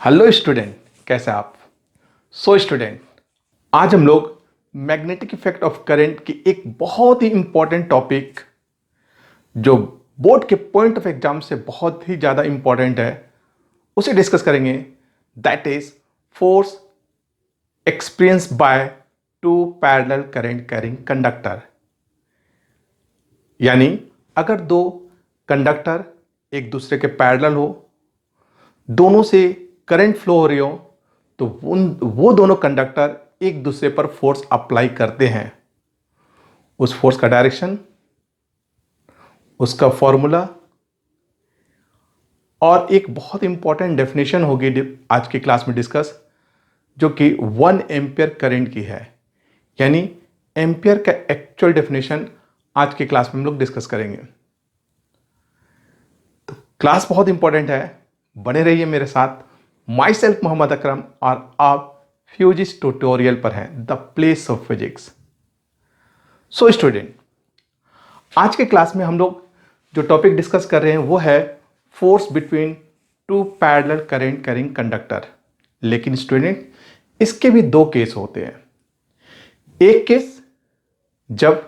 Hello student, कैसे आप? Student, आज हम लोग मैग्नेटिक इफेक्ट ऑफ करंट की एक बहुत ही इंपॉर्टेंट टॉपिक जो बोर्ड के पॉइंट ऑफ एग्जाम से बहुत ही ज़्यादा इंपॉर्टेंट है उसे डिस्कस करेंगे। That is force experience by two parallel current carrying conductor. यानी अगर दो कंडक्टर एक दूसरे के पैरेलल हो, दोनों से करंट फ्लो हो रही हो, तो वो दोनों कंडक्टर एक दूसरे पर फोर्स अप्लाई करते हैं। उस फोर्स का डायरेक्शन, उसका फॉर्मूला और एक बहुत इंपॉर्टेंट डेफिनेशन होगी आज की क्लास में डिस्कस, जो कि 1 एम्पियर करंट की है। यानी एम्पियर का एक्चुअल डेफिनेशन आज की क्लास में हम लोग डिस्कस करेंगे। तो क्लास बहुत इंपॉर्टेंट है, बने रहिए मेरे साथ। माई सेल्फ मोहम्मद अकरम और आप फ्यूजिस ट्यूटोरियल पर हैं, the place of physics. Student, आज के क्लास में हम लोग जो टॉपिक डिस्कस कर रहे हैं वो है force between two parallel current carrying conductor. लेकिन स्टूडेंट, इसके भी दो केस होते हैं। एक केस जब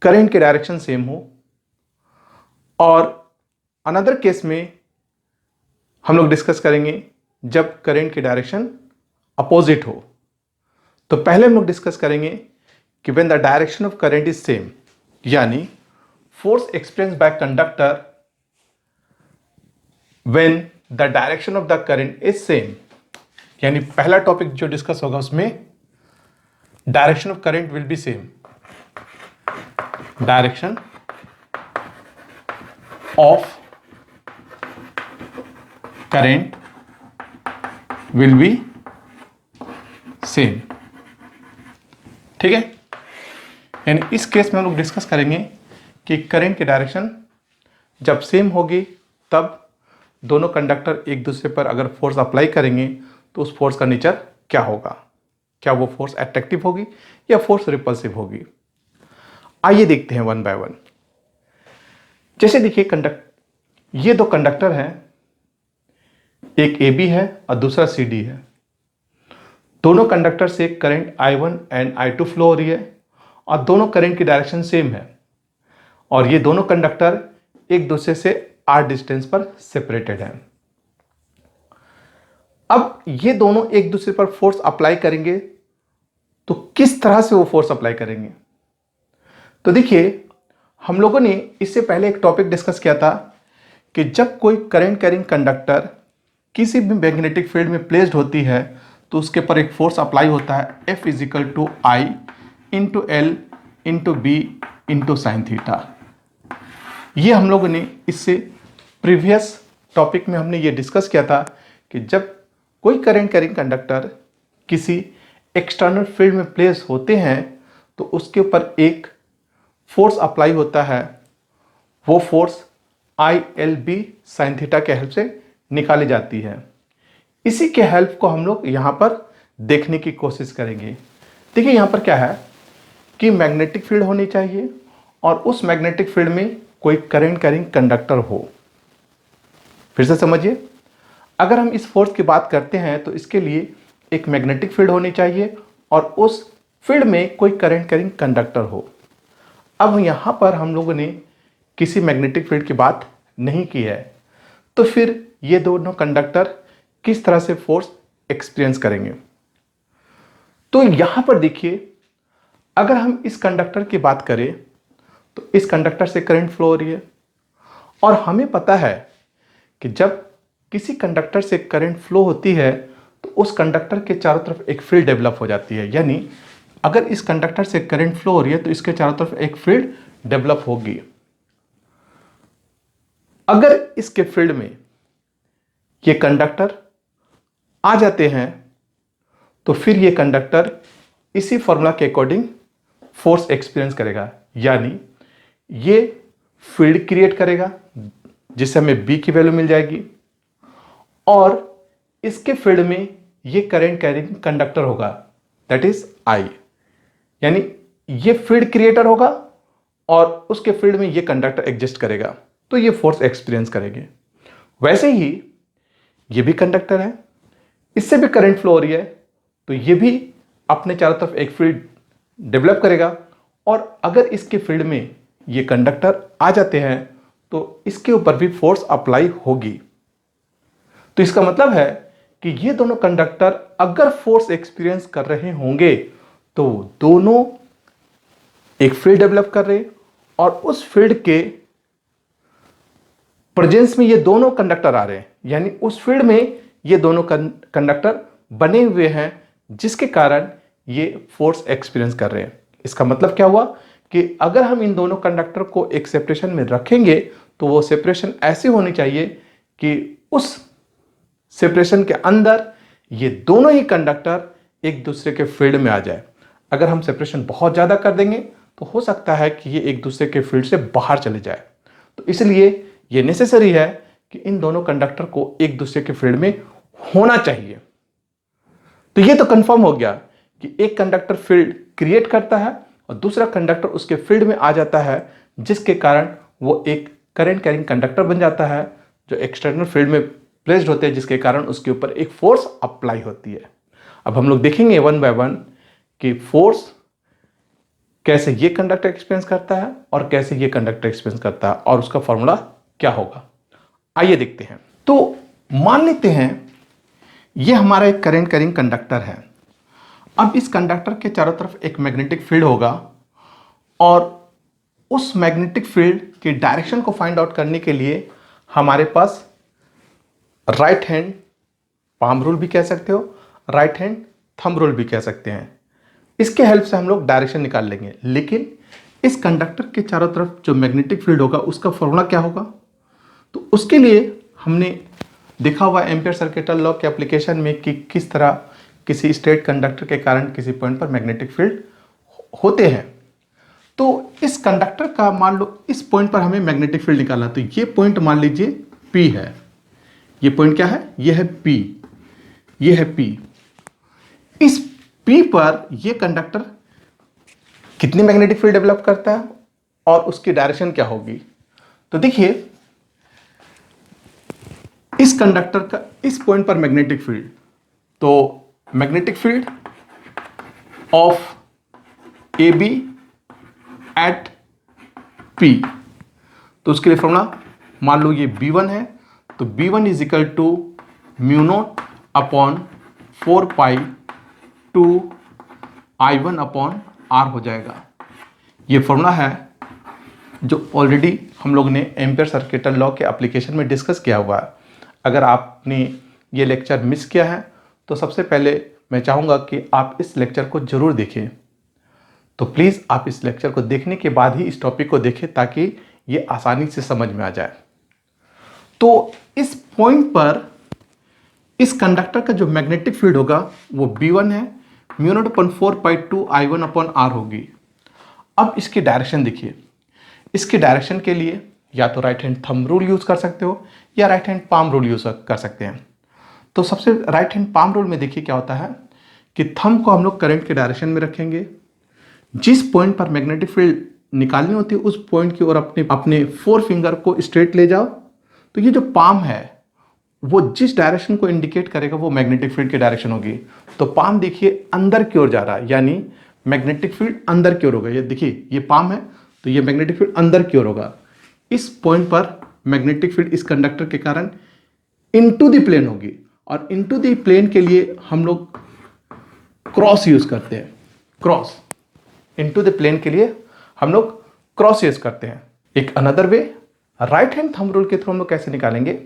करंट के डायरेक्शन सेम हो, और अनदर केस में हम लोग डिस्कस करेंगे जब करंट की डायरेक्शन अपोजिट हो। तो पहले हम लोग डिस्कस करेंगे कि when the direction of current is same, यानी force experience by conductor when the direction of the current is same. यानी पहला टॉपिक जो डिस्कस होगा उसमें direction of current will be same. Direction of current will be same. ठीक है, यानी इस केस में हम लोग डिस्कस करेंगे कि करंट की डायरेक्शन जब सेम होगी तब दोनों कंडक्टर एक दूसरे पर अगर फोर्स अप्लाई करेंगे तो उस फोर्स का नेचर क्या होगा। क्या वो फोर्स अट्रैक्टिव होगी या फोर्स रिपल्सिव होगी। आइए देखते हैं वन बाय वन। जैसे देखिए, ये दो कंडक्टर हैं, एक AB है और दूसरा CD है। दोनों कंडक्टर से current I1 and I2 flow हो रही है और दोनों करंट की डायरेक्शन सेम है, और ये दोनों कंडक्टर एक दूसरे से r डिस्टेंस पर सेपरेटेड हैं। अब ये दोनों एक दूसरे पर फोर्स अप्लाई करेंगे, तो किस तरह से वो फोर्स अप्लाई करेंगे? तो देखिए, हम लोगों ने इससे पहले एक टॉपिक डिस्कस किया था कि जब कोई करंट कैरिंग कंडक्टर किसी भी मैग्नेटिक फील्ड में प्लेस्ड होती है तो उसके पर एक फोर्स अप्लाई होता है F = I × L × B × sin theta. ये हम लोगों ने इससे प्रीवियस टॉपिक में हमने ये डिस्कस किया था कि जब कोई करंट कैरिंग कंडक्टर किसी एक्सटर्नल फील्ड में प्लेस होते हैं तो उसके ऊपर एक फोर्स अप्लाई होता है। वो फोर्स ILB sin थीटा के हेल्प से निकाली जाती है। इसी के हेल्प को हम लोग यहां पर देखने की कोशिश करेंगे। देखिए, यहां पर क्या है कि मैग्नेटिक फील्ड होनी चाहिए और उस मैग्नेटिक फील्ड में कोई करंट कैरिंग कंडक्टर हो। फिर से समझिए, अगर हम इस फोर्स की बात करते हैं तो इसके लिए एक मैग्नेटिक फील्ड होनी चाहिए और उस फील्ड में कोई करंट कैरिंग कंडक्टर हो। अब यहां पर हम लोगों ने किसी मैग्नेटिक फील्ड की बात नहीं की है, तो फिर ये दोनों कंडक्टर किस तरह से फोर्स एक्सपीरियंस करेंगे? तो यहां पर देखिए, अगर हम इस कंडक्टर की बात करें तो इस कंडक्टर से करंट फ्लो हो रही है, और हमें पता है कि जब किसी कंडक्टर से करंट फ्लो होती है तो उस कंडक्टर के चारों तरफ एक फील्ड डेवलप हो जाती है। यानी अगर इस कंडक्टर से करंट फ्लो हो रही है तो इसके चारों तरफ एक फील्ड डेवलप होगी। अगर इसके फील्ड में ये कंडक्टर आ जाते हैं तो फिर ये कंडक्टर इसी फॉर्मूला के अकॉर्डिंग फोर्स एक्सपीरियंस करेगा। यानी ये फील्ड क्रिएट करेगा जिससे हमें B की वैल्यू मिल जाएगी, और इसके फील्ड में ये करंट कैरिंग कंडक्टर होगा, दैट इज I। यानी ये फील्ड क्रिएटर होगा और उसके फील्ड में ये कंडक्टर एग्जिस्ट करेगा, तो ये फोर्स एक्सपीरियंस करेंगे। वैसे ही ये भी कंडक्टर है, इससे भी करंट फ्लो हो रही है, तो ये भी अपने चारों तरफ एक फील्ड डेवलप करेगा। और अगर इसके फील्ड में ये कंडक्टर आ जाते हैं तो इसके ऊपर भी फोर्स अप्लाई होगी। तो इसका मतलब है कि ये दोनों कंडक्टर अगर फोर्स एक्सपीरियंस कर रहे होंगे तो दोनों एक फील्ड डेवलप कर रहे, और उस फील्ड के प्रेजेंस में ये दोनों कंडक्टर आ रहे हैं, यानी उस फील्ड में ये दोनों कंडक्टर बने हुए हैं, जिसके कारण ये फोर्स एक्सपीरियंस कर रहे हैं। इसका मतलब क्या हुआ कि अगर हम इन दोनों कंडक्टर को एक सेपरेशन में रखेंगे तो वो सेपरेशन ऐसी होनी चाहिए कि उस सेपरेशन के अंदर ये दोनों ही कंडक्टर एक दूसरे के फील्ड में आ जाए। अगर हम सेपरेशन बहुत ज़्यादा कर देंगे तो हो सकता है कि ये एक दूसरे के फील्ड से बाहर चले जाए। तो इसलिए ये नेसेसरी है कि इन दोनों कंडक्टर को एक दूसरे के फील्ड में होना चाहिए। तो ये तो कंफर्म हो गया कि एक कंडक्टर फील्ड क्रिएट करता है और दूसरा कंडक्टर उसके फील्ड में आ जाता है, जिसके कारण वो एक करंट कैरिंग कंडक्टर बन जाता है जो एक्सटर्नल फील्ड में प्लेस्ड होते हैं, जिसके कारण उसके ऊपर एक फोर्स अप्लाई होती है। अब हम लोग देखेंगे वन बाय वन कि फोर्स कैसे ये कंडक्टर एक्सपीरियंस करता है और कैसे ये कंडक्टर एक्सपीरियंस करता है और उसका फॉर्मूला क्या होगा। आइए देखते हैं। तो मान लेते हैं ये हमारा एक करंट कैरिंग कंडक्टर है। अब इस कंडक्टर के चारों तरफ एक मैग्नेटिक फील्ड होगा और उस मैग्नेटिक फील्ड के डायरेक्शन को फाइंड आउट करने के लिए हमारे पास राइट हैंड पाम रूल भी कह सकते हो, राइट हैंड थंब रूल भी कह सकते हैं। इसके हेल्प से हम लोग डायरेक्शन निकाल लेंगे। लेकिन इस कंडक्टर के चारों तरफ जो मैग्नेटिक फील्ड होगा उसका फॉर्मूला क्या होगा, तो उसके लिए हमने देखा हुआ एम्पियर सर्किटल लॉ के एप्लीकेशन में कि किस तरह किसी स्ट्रेट कंडक्टर के कारण किसी पॉइंट पर मैग्नेटिक फील्ड होते हैं। तो इस कंडक्टर का मान लो इस पॉइंट पर हमें मैग्नेटिक फील्ड निकालना, तो ये पॉइंट मान लीजिए P है। ये पॉइंट क्या है, ये है P, ये है P। इस P पर ये कंडक्टर कितनी मैग्नेटिक फील्ड डेवलप करता है और उसकी डायरेक्शन क्या होगी। तो देखिए इस कंडक्टर का इस पॉइंट पर मैग्नेटिक फील्ड, तो magnetic field of AB at P, तो उसके लिए फॉर्मूला मान लो ये B1 है, तो B1 is equal to mu naught upon 4 pi 2 I1 upon R हो जाएगा। ये फॉर्मूला है जो ऑलरेडी हम लोग ने एम्पियर सर्किटल लॉ के एप्लीकेशन में डिस्कस किया हुआ है। अगर आपने ये लेक्चर मिस किया है तो सबसे पहले मैं चाहूँगा कि आप इस लेक्चर को ज़रूर देखें। तो प्लीज़ आप इस लेक्चर को देखने के बाद ही इस टॉपिक को देखें ताकि ये आसानी से समझ में आ जाए। तो इस पॉइंट पर इस कंडक्टर का जो मैग्नेटिक फील्ड होगा वो B1 है, mu naught upon 4 pi 2 I1 upon R होगी। अब इसकी डायरेक्शन देखिए, इसकी डायरेक्शन के लिए या तो right hand thumb rule use कर सकते हो या right hand palm rule use कर सकते हैं। तो सबसे राइट हैंड पाम रूल में देखिए क्या होता है कि थंब को हम लोग करंट के डायरेक्शन में रखेंगे, जिस पॉइंट पर मैग्नेटिक फील्ड निकालनी होती है उस पॉइंट की ओर अपने 4 फिंगर को स्ट्रेट ले जाओ। तो ये जो पाम है वो जिस डायरेक्शन को इंडिकेट करेगा वो मैग्नेटिक फील्ड की डायरेक्शन होगी। तो पाम देखिए अंदर की ओर जा रहा है, यानी मैग्नेटिक फील्ड अंदर की ओर होगा। ये देखिए ये पाम है तो ये मैग्नेटिक फील्ड अंदर की ओर होगा। इस पॉइंट पर मैग्नेटिक फील्ड इस कंडक्टर के कारण इनटू द प्लेन होगी, और इनटू द प्लेन के लिए हम लोग क्रॉस यूज करते हैं। क्रॉस इनटू द प्लेन के लिए हम लोग क्रॉस यूज करते हैं। एक another way right hand thumb rule के थ्रू हम लोग कैसे निकालेंगे,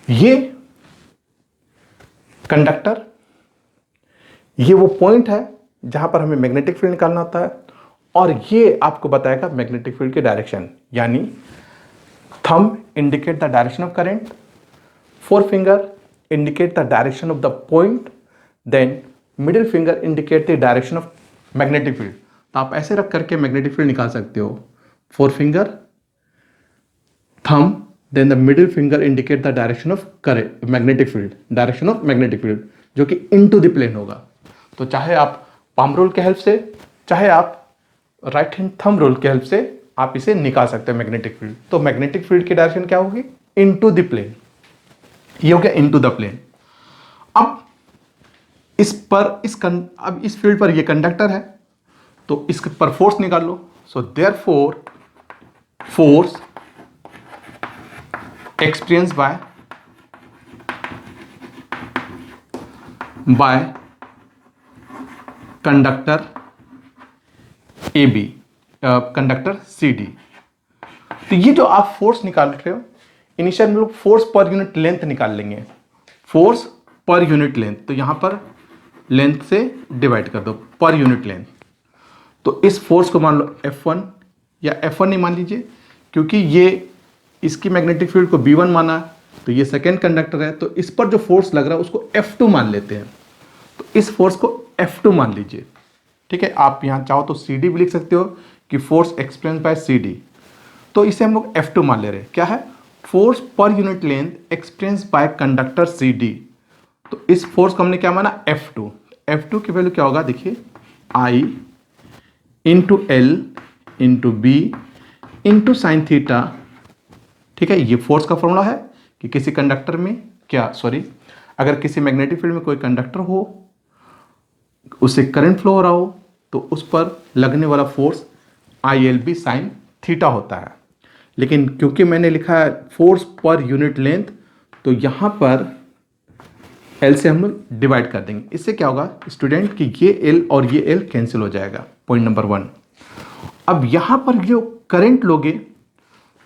ये कंडक्टर, ये वो पॉइंट है जहां पर हमें मैग्नेटिक फील्ड निकालना होता है, और ये आपको बताएगा मैग्नेटिक फील्ड की डायरेक्शन। यानी thumb indicate the direction of current, 4 finger indicate the direction of the point, then middle finger indicate the direction of magnetic field. तो आप ऐसे रख करके मैग्नेटिक फील्ड निकाल सकते हो। 4 finger, thumb, then the middle finger indicate the direction of current, magnetic field, direction of magnetic field जो कि इनटू द प्लेन होगा। तो चाहे आप पाम रूल के हेल्प से, चाहे आप राइट हैंड थंब रूल के हेल्प से आप इसे निकाल सकते हैं मैग्नेटिक फील्ड। तो मैग्नेटिक फील्ड की डायरेक्शन क्या होगी, इनटू द प्लेन। ये हो गया इनटू द प्लेन। अब अब इस फील्ड पर ये कंडक्टर है, तो इस पर फोर्स निकाल लो। So therefore force experience by conductor A B, conductor C D. तो ये जो आप फोर्स निकाल रहे हो, इनिशियल में लोग फोर्स पर यूनिट लेंथ निकाल लेंगे, फोर्स पर यूनिट लेंथ। तो यहां पर लेंथ से डिवाइड कर दो, पर यूनिट लेंथ। तो इस फोर्स को मान लो F1, या F1 नहीं मान लीजिए, क्योंकि ये इसकी मैग्नेटिक फील्ड को B1 माना, तो ये सेकेंड कंडक्टर है, तो इस पर जो फोर्स लग रहा है उसको F2 मान लेते हैं। तो इस फोर्स को F2 मान लीजिए, ठीक है। आप यहां चाहो तो CD भी लिख सकते हो कि फोर्स एक्सपीरियंस बाय CD। तो इसे हम लोग F2 मान ले रहे हैं। क्या है? Force per unit length experience by conductor CD। तो इस फोर्स को हमने क्या माना? F2। F2 की वैल्यू क्या होगा? देखिए, I into L into B into sine theta, ठीक है। ये फोर्स का फॉर्मूला है कि किसी कंडक्टर में अगर किसी मैग्नेटिक फील्ड में कोई कंडक्टर हो, उससे करंट फ्लो हो रहा हो, तो उस पर लगने वाला फोर्स ILB साइन थीटा होता है। लेकिन क्योंकि मैंने लिखा है फोर्स पर यूनिट लेंथ, तो यहां पर L से हम लोग डिवाइड कर देंगे। इससे क्या होगा स्टूडेंट कि ये L और ये L कैंसिल हो जाएगा, पॉइंट नंबर 1। अब यहां पर जो करंट लोगे,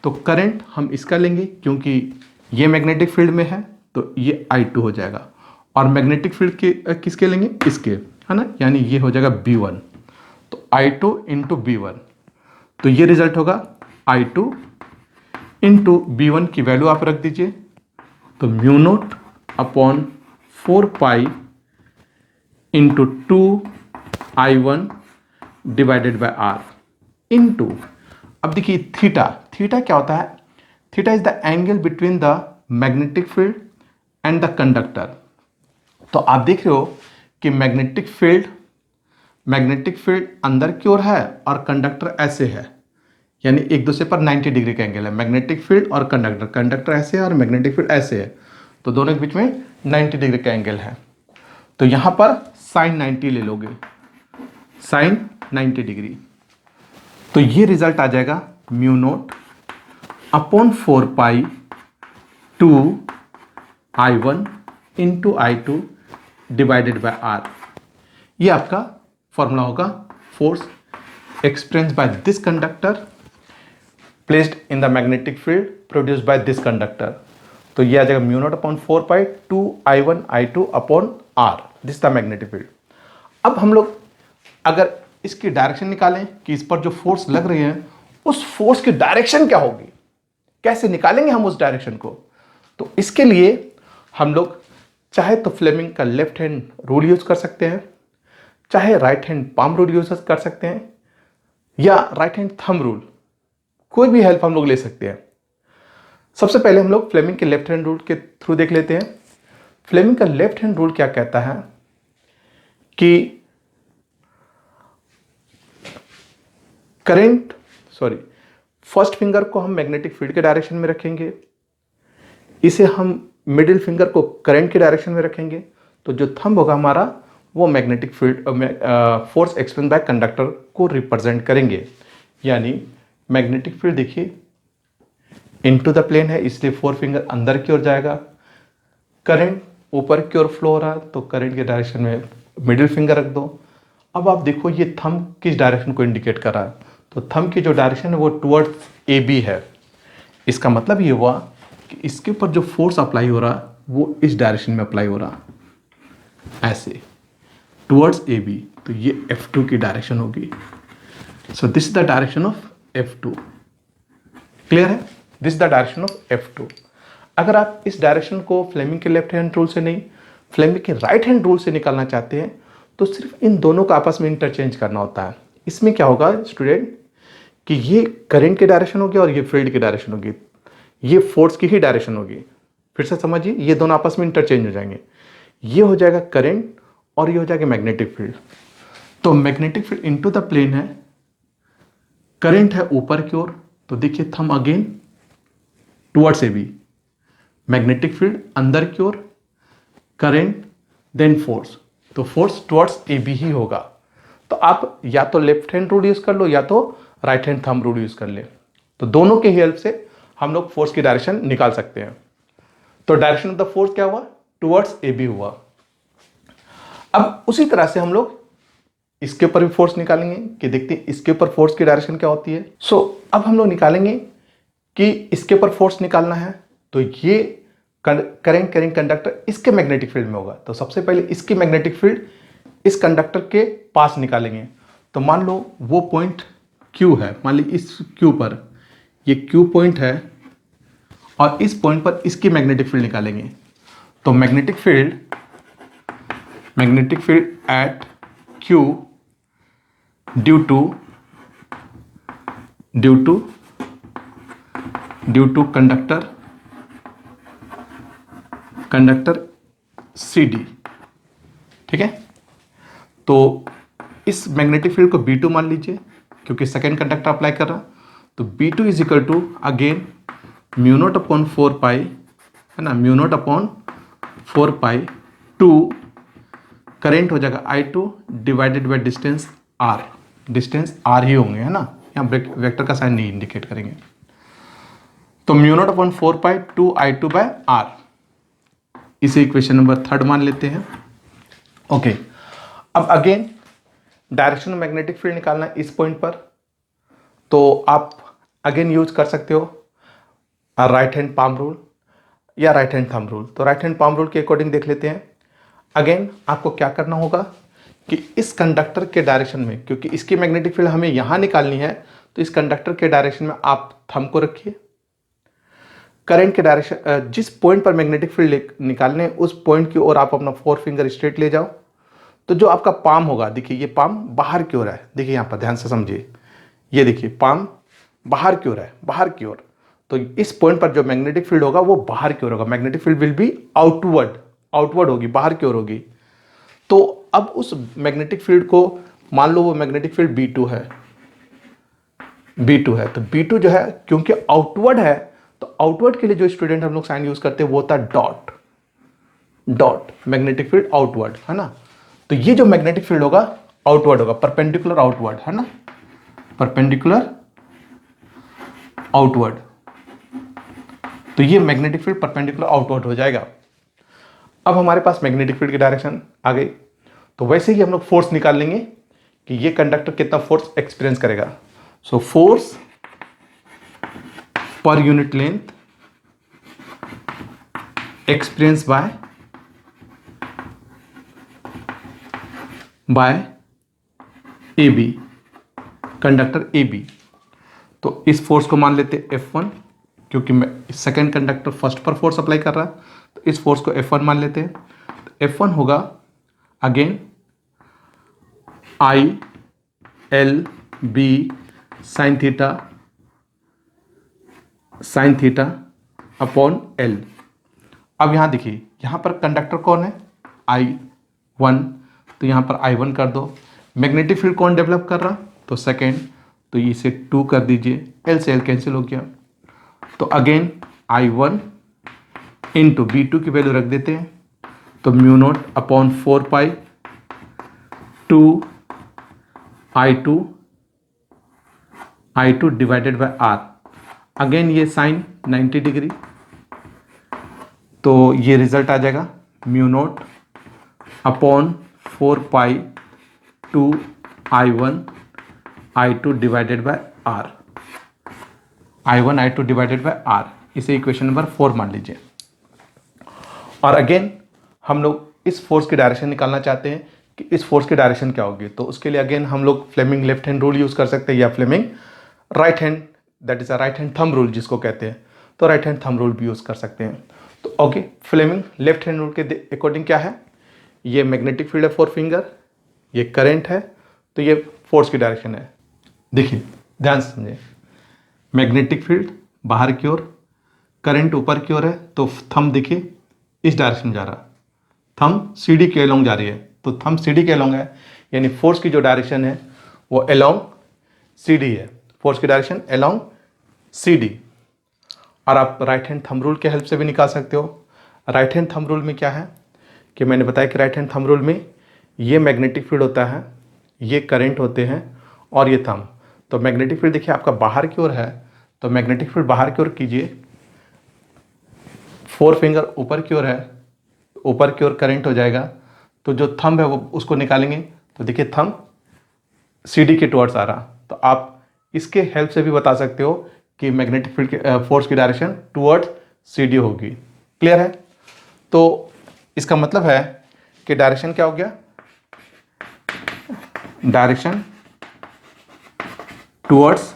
तो करंट हम इसका लेंगे, क्योंकि ये मैग्नेटिक फील्ड में है, तो ये I2 हो जाएगा। और मैग्नेटिक फील्ड के किसके लेंगे? इसके, है ना, यानी ये हो जाएगा B1। तो I2 इंटू B1, तो ये रिजल्ट होगा I2 इंटू B1 की वैल्यू आप रख दीजिए, तो mu naught upon 4 pi into 2I1 divided by R into, अब देखिए थीटा क्या होता है? Theta is the angle between the magnetic field and the conductor. तो आप देख रहे हो कि मैग्नेटिक फील्ड अंदर की ओर है और कंडक्टर ऐसे है, यानी एक दूसरे पर 90 डिग्री का एंगल है। मैग्नेटिक फील्ड और कंडक्टर ऐसे है और मैग्नेटिक फील्ड ऐसे है, तो दोनों के बीच में 90 डिग्री का एंगल है। तो यहां पर साइन 90 ले लोगे, साइन 90 डिग्री, तो ये रिजल्ट आ जाएगा mu naught upon 4 pi 2I1 into I2 divided by R। ये आपका फॉर्मूला होगा force experience by this conductor placed in the magnetic field produced by this conductor. तो ये आ जाएगा mu naught upon 4 pi 2I1 I2 upon R, this the magnetic field. अब हम लोग अगर इसकी डायरेक्शन निकालें कि इस पर जो फोर्स लग रही है, उस फोर्स की डायरेक्शन क्या होगी, कैसे निकालेंगे हम उस डायरेक्शन को? तो इसके लिए हम लोग चाहे तो फ्लेमिंग का लेफ्ट हैंड रूल यूज कर सकते हैं, चाहे right hand palm rule use कर सकते हैं, या राइट हैंड थंब रूल, कोई भी हेल्प हम लोग ले सकते हैं। सबसे पहले हम लोग फ्लेमिंग के लेफ्ट हैंड रूल के थ्रू देख लेते हैं। फ्लेमिंग का लेफ्ट हैंड रूल क्या कहता है कि फर्स्ट फिंगर को हम मैग्नेटिक फील्ड के डायरेक्शन में रखेंगे, इसे हम मिडिल फिंगर को करंट के डायरेक्शन में रखेंगे, तो जो थंब होगा हमारा वो magnetic field force experience by conductor को रिप्रेजेंट करेंगे। यानी मैग्नेटिक फील्ड देखिए इनटू द प्लेन है, इसलिए 4 फिंगर अंदर की ओर जाएगा। करंट ऊपर की ओर फ्लो हो रहा है, तो करंट के डायरेक्शन में मिडिल फिंगर रख दो। अब आप देखो ये थंब किस डायरेक्शन को इंडिकेट कर रहा है, तो थंब की जो डायरेक्शन है वो टुवर्ड्स AB है। इसका मतलब ये हुआ कि इसके ऊपर जो फोर्स अप्लाई हो रहा है वो इस डायरेक्शन में अप्लाई हो रहा, ऐसे टुवर्ड्स AB। तो ये F2 की डायरेक्शन होगी। So this is the direction of F2। Clear है? This is the direction of F2। अगर आप इस डायरेक्शन को फ्लेमिंग के लेफ्ट हैंड रूल से नहीं, फ्लेमिंग के राइट हैंड रूल से निकालना चाहते हैं, तो सिर्फ इन दोनों को आपस में इंटरचेंज करना होता है। इसमें क्या होगा स्टूडेंट कि ये करंट की डायरेक्शन होगी और ये फील्ड की डायरेक्शन होगी, ये फोर्स की ही डायरेक्शन होगी। फिर से समझिए, ये दोनों आपस में इंटरचेंज हो जाएंगे। ये हो जाएगा करंट और ये हो जाएगा मैग्नेटिक फील्ड। तो magnetic field into the plane है, करंट है ऊपर की ओर, तो देखिए thumb again towards AB, magnetic field अंदर की ओर, करंट देन फोर्स, तो फोर्स टुवर्ड्स ए बी ही होगा। तो आप या तो लेफ्ट हैंड रूल यूज कर लो या तो right hand thumb rule use कर ले, तो दोनों के हेल्प से हम लोग फोर्स की डायरेक्शन निकाल सकते हैं। तो डायरेक्शन ऑफ द फोर्स क्या हुआ, टुवर्ड्स ए बी हुआ। अब उसी तरह से हम लोग इसके ऊपर भी फोर्स निकालेंगे कि देखते हैं इसके ऊपर फोर्स की डायरेक्शन क्या होती है। अब हम लोग निकालेंगे कि इसके ऊपर फोर्स निकालना है, तो ये करंट कैरिंग कंडक्टर इसके मैग्नेटिक फील्ड में होगा। तो सबसे पहले इसकी मैग्नेटिक फील्ड इस कंडक्टर के पास निकालेंगे। तो मान लो वो पॉइंट Q है, मान ली इस Q पर ये Q पॉइंट है और इस पॉइंट पर इसकी मैग्नेटिक फील्ड निकालेंगे। तो magnetic field at Q due to conductor CD, ठीक है। तो इस मैग्नेटिक फील्ड को B2 मान लीजिए क्योंकि सेकेंड कंडक्टर अप्लाई कर रहा, तो B2 is equal to again mu naught upon 4 pi, है ना, mu naught upon 4 pi two current हो जाएगा I2 divided by distance R, distance R ही होंगे, है ना, यहाँ वेक्टर का साइन नहीं इंडिकेट करेंगे। तो mu naught upon 4 pi two I2 by R, इसे इक्वेशन नंबर 3 मान लेते हैं। ओके, अब again direction of magnetic field निकालना है इस पॉइंट पर, तो आप अगेन यूज कर सकते हो राइट हैंड पाम रूल या राइट हैंड थंब रूल। तो राइट हैंड पाम रूल के अकॉर्डिंग देख लेते हैं। अगेन आपको क्या करना होगा कि इस कंडक्टर के डायरेक्शन में, क्योंकि इसकी मैग्नेटिक फील्ड हमें यहां निकालनी है, तो इस कंडक्टर के डायरेक्शन में आप थंब को रखिए। करंट के डायरेक्शन, जिस पॉइंट पर मैग्नेटिक फील्ड निकालने है उस पॉइंट की ओर आप अपना 4 फिंगर स्ट्रेट ले जाओ। तो जो आपका पाम होगा, देखिए ये पाम बाहर की ओर है, देखिए यहाँ पर ध्यान से समझिए, ये देखिए पाम बाहर की ओर है, बाहर की ओर। तो इस पॉइंट पर जो मैग्नेटिक फील्ड होगा वो बाहर की ओर होगा, magnetic field will be outward होगी, बाहर की ओर होगी। तो अब उस मैग्नेटिक फील्ड को मान लो वो मैग्नेटिक फील्ड B2 है, तो B2 जो है क्योंकि आउटवर्ड है, तो आउटवर्ड के लिए जो स्टूडेंट हम लोग साइन यूज करते हैं वो होता है डॉट, मैग्नेटिक फील्ड आउटवर्ड, है ना। तो ये जो मैग्नेटिक फील्ड होगा आउटवर्ड होगा, परपेंडिकुलर आउटवर्ड, है ना, परपेंडिकुलर आउटवर्ड। तो ये मैग्नेटिक फील्ड परपेंडिकुलर आउटवर्ड हो जाएगा। अब हमारे पास मैग्नेटिक फील्ड की डायरेक्शन आ गई, तो वैसे ही हम लोग फोर्स निकाल लेंगे कि ये कंडक्टर कितना फोर्स एक्सपीरियंस करेगा। So force per unit length experience by AB, conductor AB। तो इस फोर्स को मान लेते F1, क्योंकि मैं सेकेंड कंडक्टर फर्स्ट पर फोर्स अप्लाई कर रहा, तो इस फोर्स को F1 मान लेते हैं। तो F1 होगा again ILB sine theta upon L। अब यहाँ देखिए, यहाँ पर कंडक्टर कौन है, I1, तो यहाँ पर I1 कर दो। मैग्नेटिक फील्ड कौन डेवलप कर रहा, तो सेकेंड, तो इसे 2 कर दीजिए, L से L कैंसिल हो गया। तो अगेन I1 इंटू B2 की वैल्यू रख देते हैं, तो mu naught upon 4 pi two I2 divided by R। Again ये साइन 90 डिग्री, तो ये रिजल्ट आ जाएगा mu naught upon 4 pi two I2 divided by R, I2 divided by R। इसे इक्वेशन नंबर 4 मान लीजिए। और अगेन हम लोग इस फोर्स की डायरेक्शन निकालना चाहते हैं कि इस फोर्स की डायरेक्शन क्या होगी, तो उसके लिए अगेन हम लोग Fleming left hand rule use कर सकते हैं या Fleming right hand, that is a right hand thumb rule जिसको कहते हैं, तो राइट हैंड थंब रूल भी यूज कर सकते हैं। तो okay, Fleming left hand rule के अकॉर्डिंग क्या है, ये मैग्नेटिक फील्ड है 4 फिंगर, ये करंट है, तो ये फोर्स की डायरेक्शन है। देखिए ध्यान से समझिए, मैग्नेटिक फील्ड बाहर की ओर, करंट ऊपर की ओर है, तो थंब देखिए इस डायरेक्शन में जा रहा, थंब CD के अलोंग जा रही है, तो थंब CD के अलोंग है, यानी फोर्स की जो डायरेक्शन है वो अलोंग CD है, फोर्स की डायरेक्शन अलोंग CD। और आप राइट हैंड थंब रूल के हेल्प से भी निकाल सकते हो। राइट हैंड थंब रूल में क्या है कि मैंने बताया कि राइट हैंड थंब रूल में ये मैग्नेटिक फील्ड होता है, ये करंट होते हैं और ये थंब। तो मैग्नेटिक फील्ड देखिए आपका बाहर की ओर है, तो मैग्नेटिक फील्ड बाहर की ओर कीजिए, 4 फिंगर ऊपर की ओर है, ऊपर की ओर करंट हो जाएगा। तो जो थंब है वो उसको निकालेंगे, तो देखिए थंब सीडी के टुवर्ड्स आ रहा। तो आप इसके हेल्प से भी बता सकते हो कि मैग्नेटिक फील्ड के फोर्स की डायरेक्शन टुवर्ड्स सीडी होगी। क्लियर है? तो इसका मतलब है कि डायरेक्शन क्या हो गया, डायरेक्शन टुवर्ड्स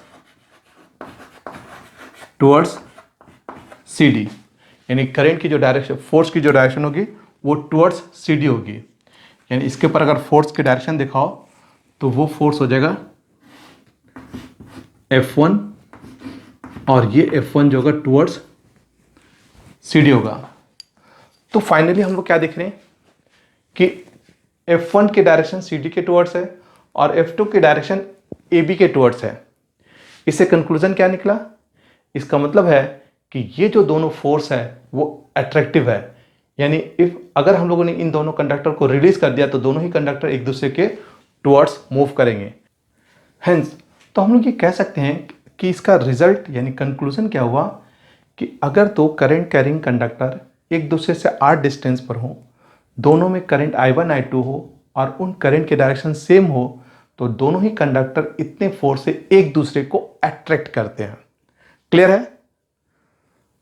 सीडी, यानी करंट की जो डायरेक्शन, फोर्स की जो डायरेक्शन होगी वो टुवर्ड्स सीडी होगी। यानी इसके ऊपर अगर फोर्स की डायरेक्शन दिखाओ तो वो फोर्स हो जाएगा F1 और ये F1 जो होगा टुवर्ड्स सीडी होगा। तो फाइनली हम लोग क्या देख रहे हैं कि F1 की डायरेक्शन CD के टुवर्ड्स है और F2 की डायरेक्शन AB के टुवर्ड्स है। इससे कंक्लूजन क्या निकला? इसका मतलब है कि ये जो दोनों फोर्स है वो अट्रैक्टिव है, यानी अगर हम लोगों ने इन दोनों कंडक्टर को रिलीज कर दिया तो दोनों ही कंडक्टर एक दूसरे के टुवर्ड्स मूव करेंगे। हेंस तो हम लोग ये कह सकते हैं कि इसका रिजल्ट यानी कंक्लूजन क्या हुआ कि अगर दो करंट कैरिंग कंडक्टर एक दूसरे से r डिस्टेंस पर हो, दोनों में करंट I1 I2 हो और उन करंट के डायरेक्शन सेम हो, तो दोनों ही कंडक्टर इतने फोर्स से एक दूसरे को अट्रैक्ट करते हैं। क्लियर है?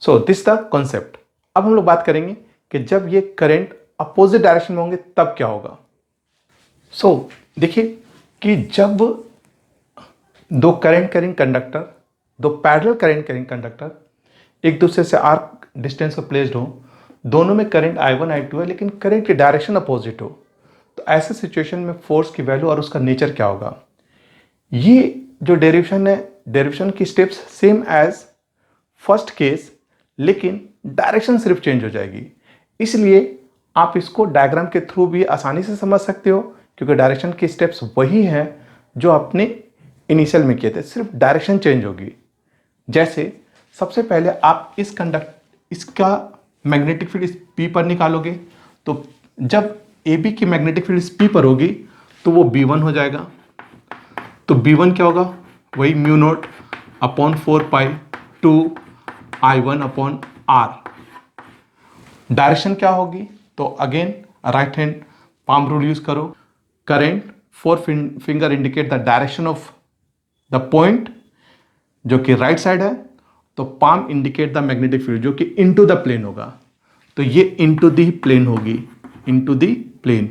So this the concept. अब हम लोग बात करेंगे कि जब ये करंट अपोजिट डायरेक्शन में होंगे तब क्या होगा। सो देखिए कि जब दो करंट कैरिंग कंडक्टर, दो पैरेलल करंट कैरिंग कंडक्टर एक दूसरे से r डिस्टेंस पर प्लेस्ड हो, दोनों में करंट I1 I2 है लेकिन करंट की डायरेक्शन अपोजिट हो, तो ऐसे सिचुएशन में फोर्स की वैल्यू और उसका नेचर क्या होगा। ये जो डेरिवेशन है, डेरिवेशन की steps same as first case, लेकिन डायरेक्शन सिर्फ चेंज हो जाएगी। इसलिए आप इसको डायग्राम के थ्रू भी आसानी से समझ सकते हो, क्योंकि डायरेक्शन की स्टेप्स वही हैं जो आपने इनिशियल में किए थे, सिर्फ डायरेक्शन चेंज होगी। जैसे सबसे पहले आप इसका मैग्नेटिक फील्ड इस P पर निकालोगे, तो जब AB की मैग्नेटिक फील्ड इस P पर होगी तो वो B1 हो जाएगा। तो B1 क्या होगा, वही mu naught upon 4 pi 2 I1 upon R। Direction क्या होगी, तो again right hand palm rule use करो। Current 4 finger indicate the direction of the point जो कि राइट साइड है, तो palm indicate the magnetic field जो कि इनटू द प्लेन होगा, तो ये इनटू द प्लेन होगी, into the plane.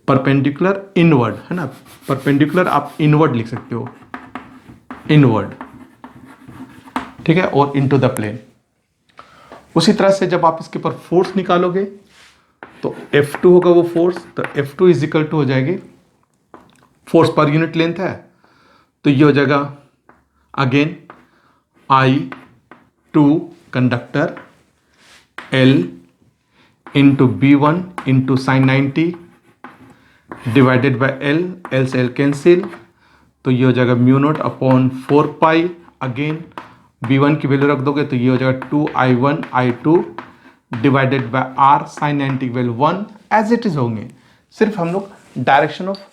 Perpendicular inward है ना, परपेंडिकुलर आप इनवर्ड लिख सकते हो, इनवर्ड, ठीक है, और इनटू द प्लेन। उसी तरह से जब आप इसके ऊपर फोर्स निकालोगे तो F2 होगा वो फोर्स, तो F2 इज इक्वल टू हो जाएगी, फोर्स पर यूनिट लेंथ है तो ये हो जाएगा again I2 conductor L into B1 into sine 90 divided by L, L से L कैंसिल, तो ये हो जाएगा म्यू नोट अपॉन 4 पाई, अगेन B1 की वैल्यू रख दोगे तो ये हो जाएगा 2I1 I2 divided by R sign 90 की वैल्यू 1 एज इट इज होंगे। सिर्फ हम लोग डायरेक्शन ऑफ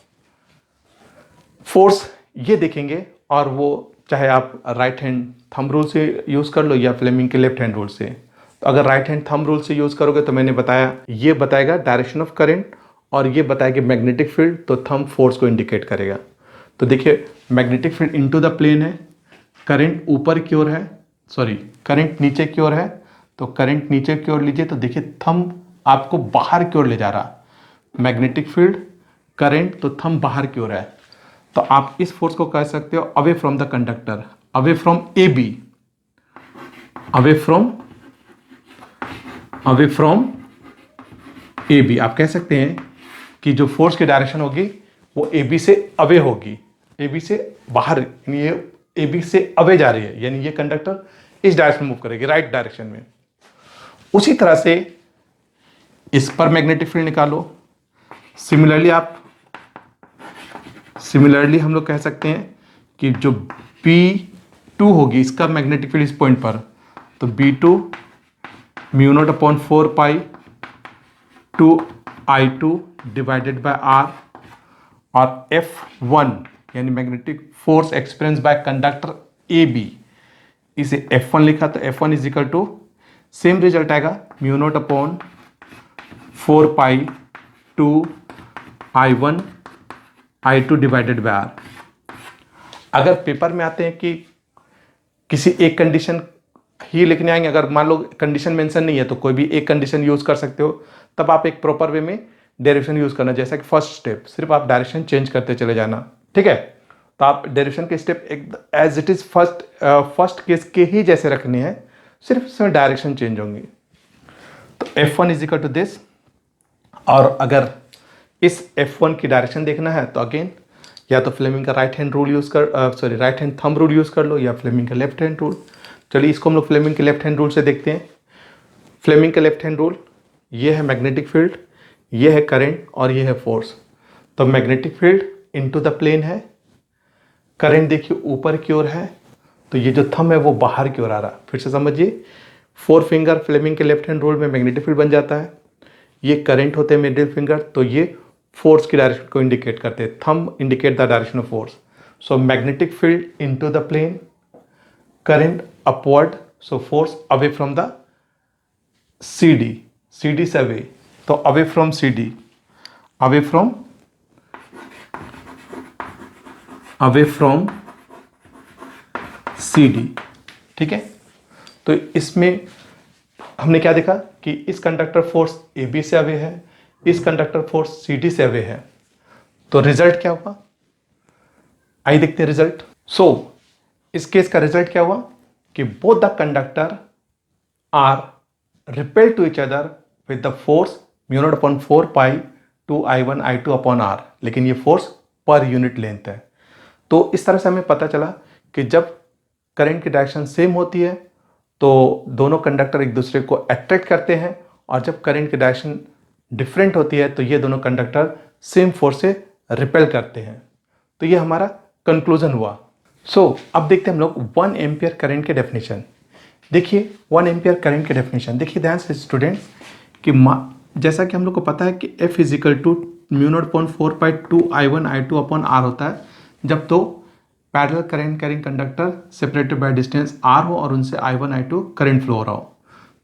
फोर्स ये देखेंगे, और वो चाहे आप राइट हैंड थंब रूल से यूज़ कर लो या फ्लेमिंग के लेफ्ट हैंड रूल से। तो अगर राइट हैंड थंब रूल से यूज़ करोगे तो मैंने बताया ये बताएगा डायरेक्शन ऑफ करंट और ये बताएगा मैग्नेटिक फील्ड, तो थंब फोर्स को इंडिकेट करेगा। तो देखिए magnetic field into the plane है, करंट ऊपर की ओर है, सॉरी करंट नीचे की ओर है, तो करंट नीचे की ओर लीजिए तो देखिए थंब आपको बाहर की ओर ले जा रहा, मैग्नेटिक फील्ड करंट, तो थंब बाहर की ओर है। तो आप इस फोर्स को कह सकते हो away from the conductor, away from AB, away from AB। आप कह सकते हैं कि जो फोर्स की डायरेक्शन होगी वो AB से अवे होगी, AB से बाहर, यानी ये AB से अवे जा रही है, यानी ये कंडक्टर इस डायरेक्शन में मूव करेगी, राइट डायरेक्शन में। उसी तरह से इस पर मैग्नेटिक फील्ड निकालो। सिमिलरली हम लोग कह सकते हैं कि जो टू होगी इसका मैग्नेटिक फील्ड इस पॉइंट पर, तो B2 mu naught upon 4 pi 2I2 divided by R, और F1 यानी magnetic force experience by conductor AB, इसे F1 लिखा, तो F1 is equal to same result आएगा mu naught upon 4 pi 2I1 I2 divided by R। अगर paper में आते हैं कि किसी एक कंडीशन ही लिखने आएंगे, अगर मान लो कंडीशन मेंशन नहीं है तो कोई भी एक कंडीशन यूज कर सकते हो, तब आप एक प्रॉपर वे में डायरेक्शन यूज करना। जैसा कि फर्स्ट स्टेप सिर्फ आप डायरेक्शन चेंज करते चले जाना, ठीक है। तो आप डायरेक्शन के स्टेप एक as it is first case के ही जैसे रखने हैं, सिर्फ इसमें डायरेक्शन चेंज होंगी। तो F1 is equal to this, और अगर इस F1 की डायरेक्शन देखना है तो अगेन या तो फ्लेमिंग का राइट हैंड रूल यूज कर right hand thumb rule use कर लो, या फ्लेमिंग का लेफ्ट हैंड रूल। चलिए इसको हम लोग फ्लेमिंग के लेफ्ट हैंड रूल से देखते हैं। फ्लेमिंग का लेफ्ट हैंड रूल, ये है मैग्नेटिक फील्ड, ये है करंट और ये है फोर्स। तो magnetic field into the plane है, करंट देखिए ऊपर की ओर है, तो ये जो थंब है वो बाहर की ओर आ रहा है। फिर से समझिए, 4 फिंगर फ्लेमिंग के लेफ्ट हैंड रूल में मैग्नेटिक फील्ड बन जाता है, ये करंट होते हैं मिडिल फिंगर, तो ये फोर्स की डायरेक्शन को इंडिकेट करते हैं। Thumb indicate the direction of force. So magnetic field into the plane, current upward, so force away from the CD से अवे, तो away from CD, away from CD, ठीक है। तो इसमें हमने क्या देखा कि इस कंडक्टर फोर्स AB से अवे है, इस कंडक्टर फोर्स CD से अवे है, तो रिजल्ट क्या हुआ, आइए देखते हैं रिजल्ट। सो इस केस का रिजल्ट क्या हुआ कि both the conductor are repel to each other with the force mu naught upon 4 pi 2I1 I2 upon R, लेकिन ये फोर्स पर यूनिट लेंथ है। तो इस तरह से हमें पता चला कि जब करंट की डायरेक्शन सेम होती है तो दोनों कंडक्टर एक दूसरे को अट्रैक्ट करते हैं, और जब करंट की डायरेक्शन डिफरेंट होती है तो ये दोनों कंडक्टर सेम फोर्स से रिपेल करते हैं। तो ये हमारा कंक्लूजन हुआ। अब देखते हैं हम लोग 1 एम्पियर करंट के डेफिनेशन। देखिए 1 एम्पियर करंट के डेफिनेशन देखिए ध्यान से स्टूडेंट्स, कि जैसा कि हम लोग को पता है कि F is equal to mu naught upon 4 pi 2I1 I2 upon R होता है, जब तो parallel current carrying conductor separated by distance R हो और उनसे I1 I2 करंट फ्लो हो रहा हो,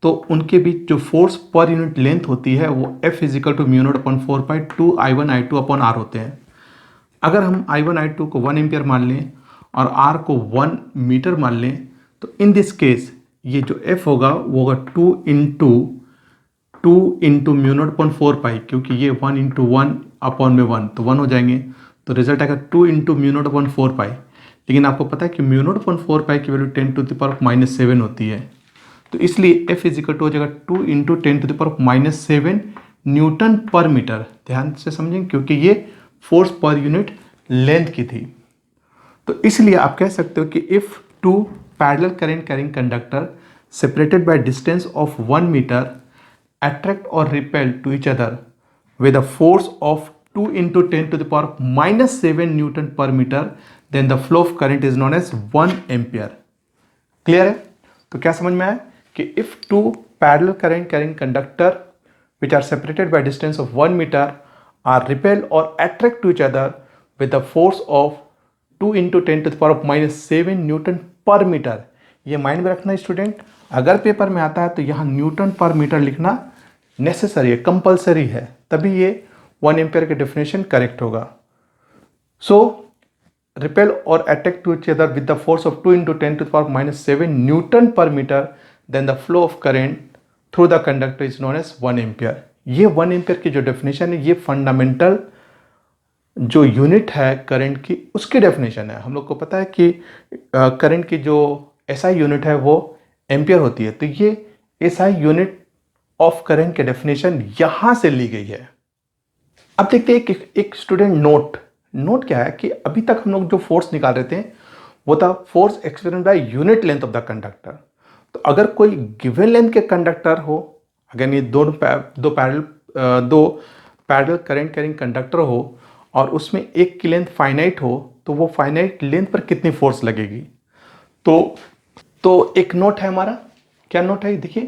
तो उनके बीच जो फोर्स पर यूनिट लेंथ होती है वो F is equal to mu naught upon 4 pi 2I1 I2 upon R होते हैं। अगर हम I1 I2 को 1 एम्पियर मान लें और R को 1 मीटर मान लें, तो इन दिस केस ये जो F होगा वो होगा 2 इंटू म्यू नॉट अपॉन 4 पाई, क्योंकि ये 1 इंटू 1 अपॉन में 1 तो 1 हो जाएंगे, तो रिजल्ट आएगा 2 इंटू म्यू नॉट अपॉन 4 पाई। लेकिन आपको पता है कि म्यू नॉट अपॉन 4 पाई की value 10 to the power minus 7 होती है, तो इसलिए F इज इक्वल टू हो जाएगा 2 into 10 to the power minus 7 newton पर मीटर। ध्यान से समझेंगे क्योंकि ये फोर्स पर यूनिट लेंथ की थी। तो इसलिए आप कह सकते हो कि if two parallel current carrying conductor separated by distance of 1 meter attract or repel to each other with a force of 2 into 10 to the power minus 7 Newton per meter, then the flow of current is known as 1 ampere. Clear है? तो क्या समझ में आया कि if two parallel current carrying conductor which are separated by distance of 1 meter are repel or attract to each other with a force of 2 into 10 to the power minus 7 Newton per meter, ये mind में रखना student. अगर paper में आता है तो यहाँ Newton पर मीटर लिखना नेसेसरी है, कंपलसरी है, तभी ये 1 एम्पियर के डेफिनेशन करेक्ट होगा। सो रिपेल और attack to each other with the force of 2 into 10 to the power minus 7 newton पर metre, then the flow of current through the conductor is known as 1 ampere. ये 1 ampere की जो definition है ये fundamental जो unit है current की उसकी डेफिनेशन है। हम लोग को पता है कि करंट की जो SI यूनिट है वो एम्पियर होती है, तो ये SI यूनिट ऑफ करंट के डेफिनेशन यहां से ली गई है। अब देखते हैं एक स्टूडेंट नोट क्या है कि अभी तक हम लोग जो फोर्स निकाल रहे थे वो था force experience by unit length of the conductor. तो अगर कोई गिवन लेंथ के कंडक्टर हो, अगर ये दो पैरेलल करंट कैरिंग कंडक्टर हो और उसमें एक की लेंथ फाइनाइट हो, तो वो फाइनाइट लेंथ पर कितनी फोर्स लगेगी। तो एक नोट है हमारा, क्या नोट है देखिए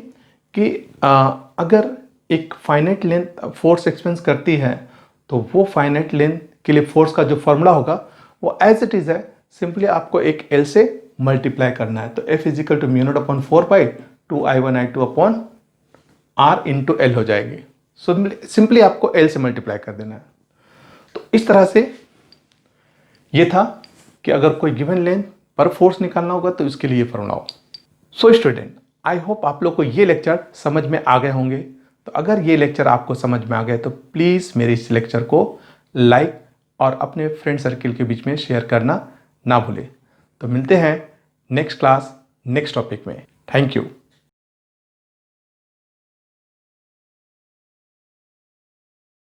कि अगर एक फाइनाइट लेंथ फोर्स एक्सपेंस करती है तो वो फाइनाइट लेंथ के लिए फोर्स का जो फॉर्मूला होगा वो एज इट इज है, सिंपली आपको एक एल से मल्टीप्लाई करना है। तो F is equal to mu naught upon 4 pi 2I1I2 upon R into l हो जाएगी। सिंपली आपको एल से मल्टीप्लाई कर देना है। तो इस तरह से ये था कि अगर कोई गिवन लेंथ पर फोर्स निकालना होगा तो इसके लिए फॉर्मूला हो। सो स्टूडेंट, आई होप आप लोग को ये लेक्चर समझ में आ गए होंगे। तो अगर ये लेक्चर आपको समझ में आ गए तो प्लीज़ मेरे इस लेक्चर को लाइक और अपने फ्रेंड सर्किल के बीच में शेयर करना ना भूलें। तो मिलते हैं नेक्स्ट क्लास नेक्स्ट टॉपिक में। Thank you.